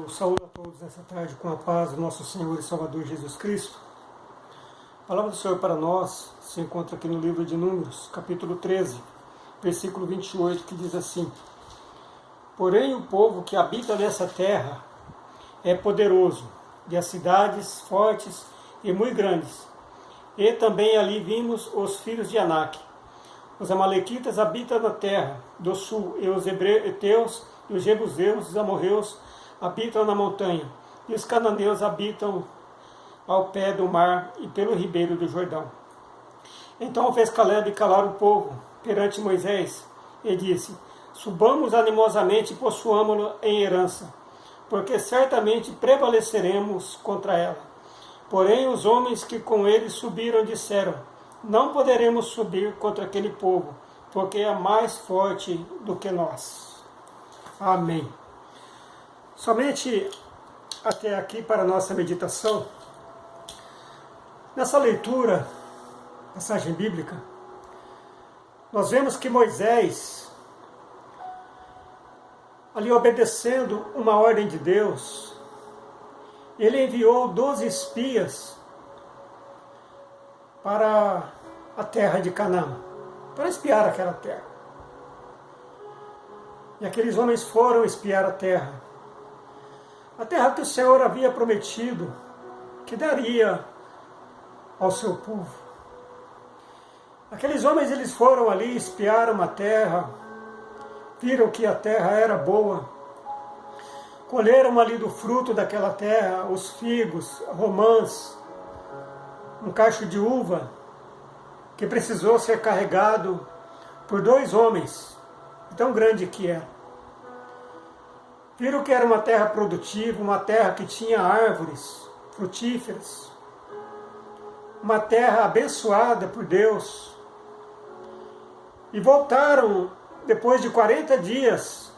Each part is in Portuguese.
Eu saúdo a todos nessa tarde com a paz do nosso Senhor e Salvador Jesus Cristo. A palavra do Senhor para nós se encontra aqui no livro de Números, capítulo 13, versículo 28, que diz assim: Porém o povo que habita nessa terra é poderoso, e as cidades fortes e muito grandes. E também ali vimos os filhos de Anak. Os amalequitas habitam na terra do sul, e os heteus, e os jebuseus, os amorreus habitam na montanha, e os cananeus habitam ao pé do mar e pelo ribeiro do Jordão. Então fez Caleb calar o povo perante Moisés, e disse: Subamos animosamente e possuamo-lo em herança, porque certamente prevaleceremos contra ela. Porém os homens que com ele subiram disseram: Não poderemos subir contra aquele povo, porque é mais forte do que nós. Amém. Somente até aqui para a nossa meditação. Nessa leitura, passagem bíblica, nós vemos que Moisés, ali obedecendo uma ordem de Deus, ele enviou 12 espias para a terra de Canaã, para espiar aquela terra. E aqueles homens foram espiar a terra que o Senhor havia prometido que daria ao seu povo. Aqueles homens, eles foram ali, espiaram a terra, viram que a terra era boa, colheram ali do fruto daquela terra os figos, romãs, um cacho de uva, que precisou ser carregado por 2 homens, tão grande que era. Viram que era uma terra produtiva, uma terra que tinha árvores frutíferas, uma terra abençoada por Deus. E voltaram, depois de 40 dias,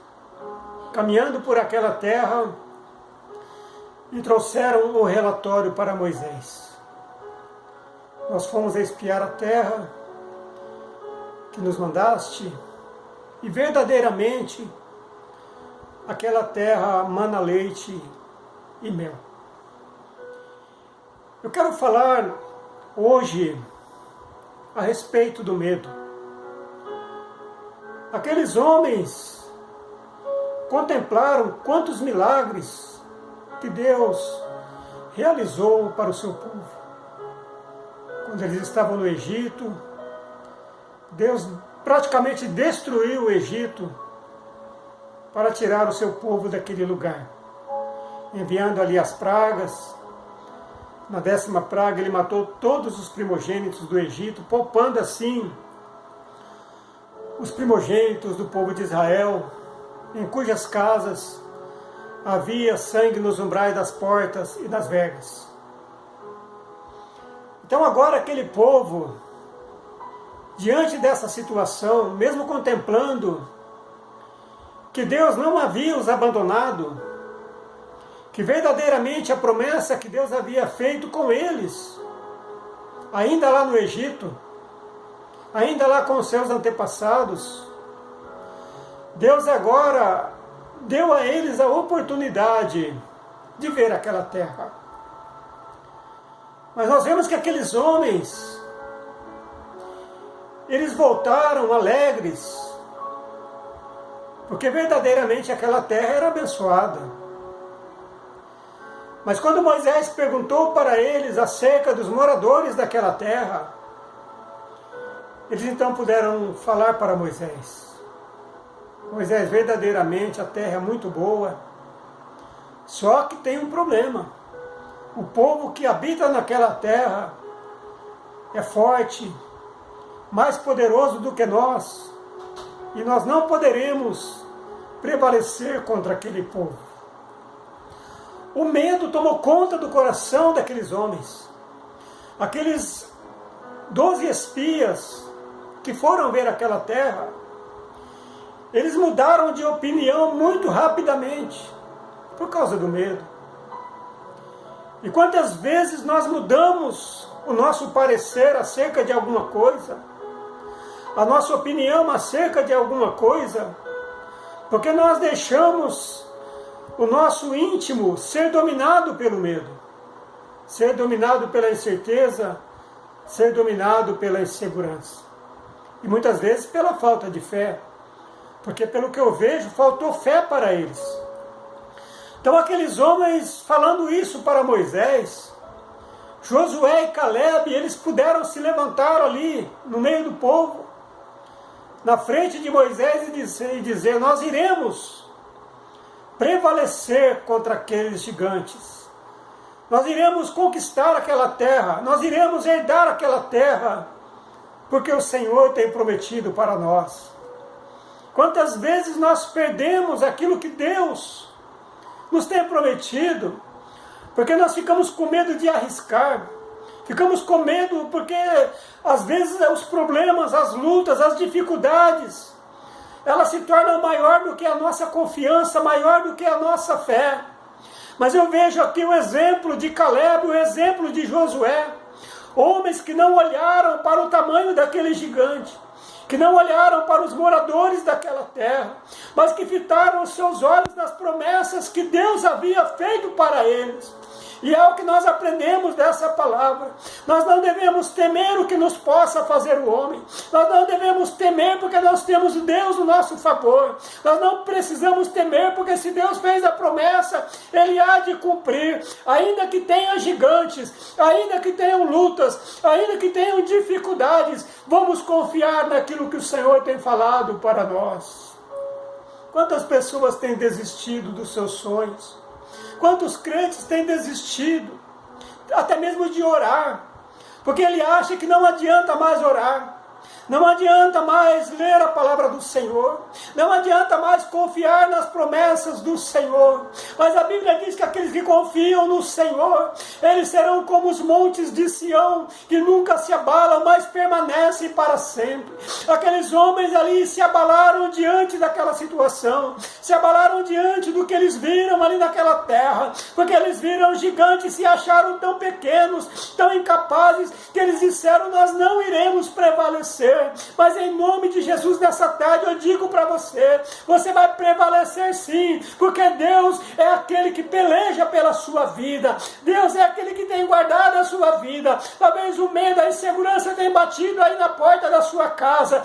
caminhando por aquela terra, e trouxeram o relatório para Moisés. Nós fomos a espiar a terra que nos mandaste, e verdadeiramente aquela terra mana leite e mel. Eu quero falar hoje a respeito do medo. Aqueles homens contemplaram quantos milagres que Deus realizou para o seu povo. Quando eles estavam no Egito, Deus praticamente destruiu o Egito para tirar o seu povo daquele lugar, enviando ali as pragas. Na 10ª praga ele matou todos os primogênitos do Egito, poupando assim os primogênitos do povo de Israel, em cujas casas havia sangue nos umbrais das portas e das vergas. Então agora aquele povo, diante dessa situação, mesmo contemplando que Deus não havia os abandonado, que verdadeiramente a promessa que Deus havia feito com eles, ainda lá no Egito, ainda lá com os seus antepassados, Deus agora deu a eles a oportunidade de ver aquela terra. Mas nós vemos que aqueles homens, eles voltaram alegres, porque verdadeiramente aquela terra era abençoada. Mas quando Moisés perguntou para eles acerca dos moradores daquela terra, eles então puderam falar para Moisés: Moisés, verdadeiramente a terra é muito boa, só que tem um problema. O povo que habita naquela terra é forte, mais poderoso do que nós, e nós não poderemos prevalecer contra aquele povo. O medo tomou conta do coração daqueles homens. Aqueles 12 espias que foram ver aquela terra, eles mudaram de opinião muito rapidamente, por causa do medo. E quantas vezes nós mudamos o nosso parecer acerca de alguma coisa, a nossa opinião acerca de alguma coisa, porque nós deixamos o nosso íntimo ser dominado pelo medo, ser dominado pela incerteza, ser dominado pela insegurança. E muitas vezes pela falta de fé, porque pelo que eu vejo, faltou fé para eles. Então aqueles homens falando isso para Moisés, Josué e Caleb, eles puderam se levantar ali no meio do povo, na frente de Moisés e dizer: nós iremos prevalecer contra aqueles gigantes. Nós iremos conquistar aquela terra, nós iremos herdar aquela terra, porque o Senhor tem prometido para nós. Quantas vezes nós perdemos aquilo que Deus nos tem prometido, porque nós ficamos com medo de arriscar, ficamos com medo porque às vezes os problemas, as lutas, as dificuldades, elas se tornam maior do que a nossa confiança, maior do que a nossa fé. Mas eu vejo aqui o exemplo de Caleb, o exemplo de Josué, homens que não olharam para o tamanho daquele gigante, que não olharam para os moradores daquela terra, mas que fitaram os seus olhos nas promessas que Deus havia feito para eles. E é o que nós aprendemos dessa palavra. Nós não devemos temer o que nos possa fazer o homem. Nós não devemos temer porque nós temos Deus no nosso favor. Nós não precisamos temer porque se Deus fez a promessa, Ele há de cumprir. Ainda que tenha gigantes, ainda que tenham lutas, ainda que tenham dificuldades, vamos confiar naquilo que o Senhor tem falado para nós. Quantas pessoas têm desistido dos seus sonhos? Quantos crentes têm desistido, até mesmo de orar, porque ele acha que não adianta mais orar, não adianta mais ler a palavra do Senhor, não adianta mais confiar nas promessas do Senhor. Mas a Bíblia diz que aqueles que confiam no Senhor, eles serão como os montes de Sião, que nunca se abalam, mas permanecem para sempre. Aqueles homens ali se abalaram diante daquela situação, se abalaram diante do que eles viram ali naquela terra, porque eles viram gigantes e se acharam tão pequenos, tão incapazes, que eles disseram: nós não iremos prevalecer. Mas em nome de Jesus, nessa tarde eu digo para você, você vai prevalecer sim, porque Deus é aquele que peleja pela sua vida, Deus é aquele que tem guardado a sua vida. Talvez o medo, a insegurança tenha batido aí na porta da sua casa,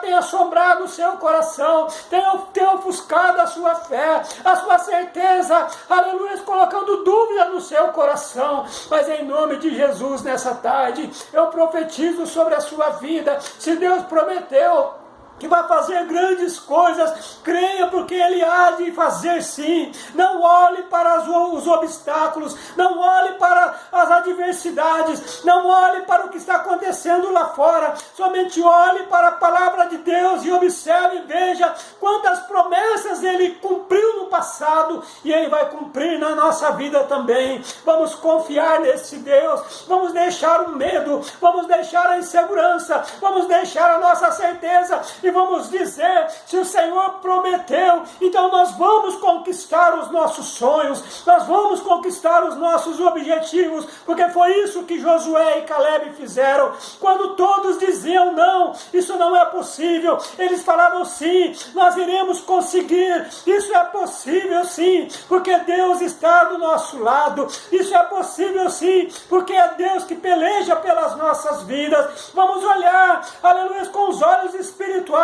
tenha assombrado o seu coração, tenha ofuscado a sua fé, a sua certeza, aleluia, colocando dúvida no seu coração. Mas em nome de Jesus, nessa tarde, eu profetizo sobre a sua vida. Se Deus prometeu que vai fazer grandes coisas, creia, porque Ele há de fazer sim. Não olhe para os obstáculos, não olhe para as adversidades, não olhe para o que está acontecendo lá fora, somente olhe para a palavra de Deus e observe e veja quantas promessas Ele cumpriu no passado e Ele vai cumprir na nossa vida também. Vamos confiar nesse Deus, vamos deixar o medo, vamos deixar a insegurança, vamos deixar a nossa certeza e vamos dizer: se o Senhor prometeu, então nós vamos conquistar os nossos sonhos, nós vamos conquistar os nossos objetivos, porque foi isso que Josué e Caleb fizeram. Quando todos diziam não, isso não é possível, eles falavam sim, nós iremos conseguir, isso é possível sim, porque Deus está do nosso lado, isso é possível sim, porque é Deus que peleja pelas nossas vidas. Vamos olhar, aleluia, com os olhos espirituais,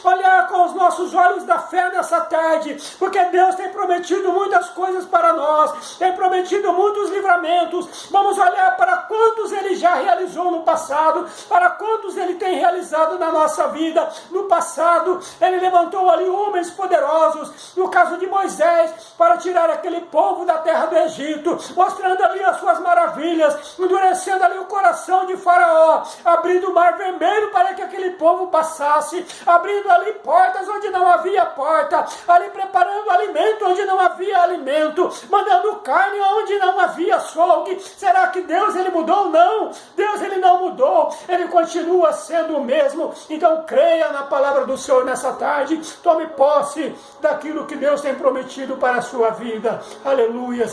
olhar com os nossos olhos da fé nessa tarde, porque Deus tem prometido muitas coisas para nós, tem prometido muitos livramentos. Vamos olhar para quantos Ele já realizou no passado, para quantos Ele tem realizado na nossa vida. No passado, Ele levantou ali homens poderosos, no caso de Moisés, para tirar aquele povo da terra do Egito, mostrando ali as suas maravilhas, endurecendo ali o coração de Faraó, abrindo o mar vermelho para que aquele povo passasse, abrindo ali portas onde não havia porta, ali preparando alimento onde não havia alimento, mandando carne onde não havia açougue. Será que Deus, Ele mudou? Não, Deus, Ele não mudou, Ele continua sendo o mesmo. Então creia na palavra do Senhor nessa tarde, tome posse daquilo que Deus tem prometido para a sua vida. Aleluia.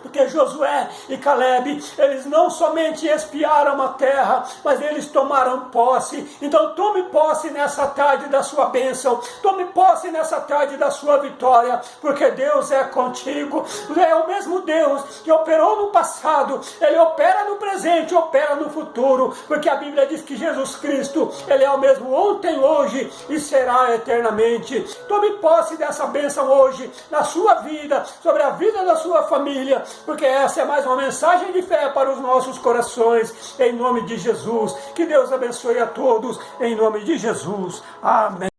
Porque Josué e Caleb, eles não somente espiaram a terra, mas eles tomaram posse. Então tome posse nessa tarde da sua bênção, tome posse nessa tarde da sua vitória, porque Deus é contigo. É o mesmo Deus que operou no passado, Ele opera no presente, opera no futuro, porque a Bíblia diz que Jesus Cristo, Ele é o mesmo ontem, hoje e será eternamente. Tome posse dessa bênção hoje, na sua vida, sobre a vida da sua família, porque essa é mais uma mensagem de fé para os nossos corações, em nome de Jesus. Que Deus abençoe a todos, em nome de Jesus. Amém.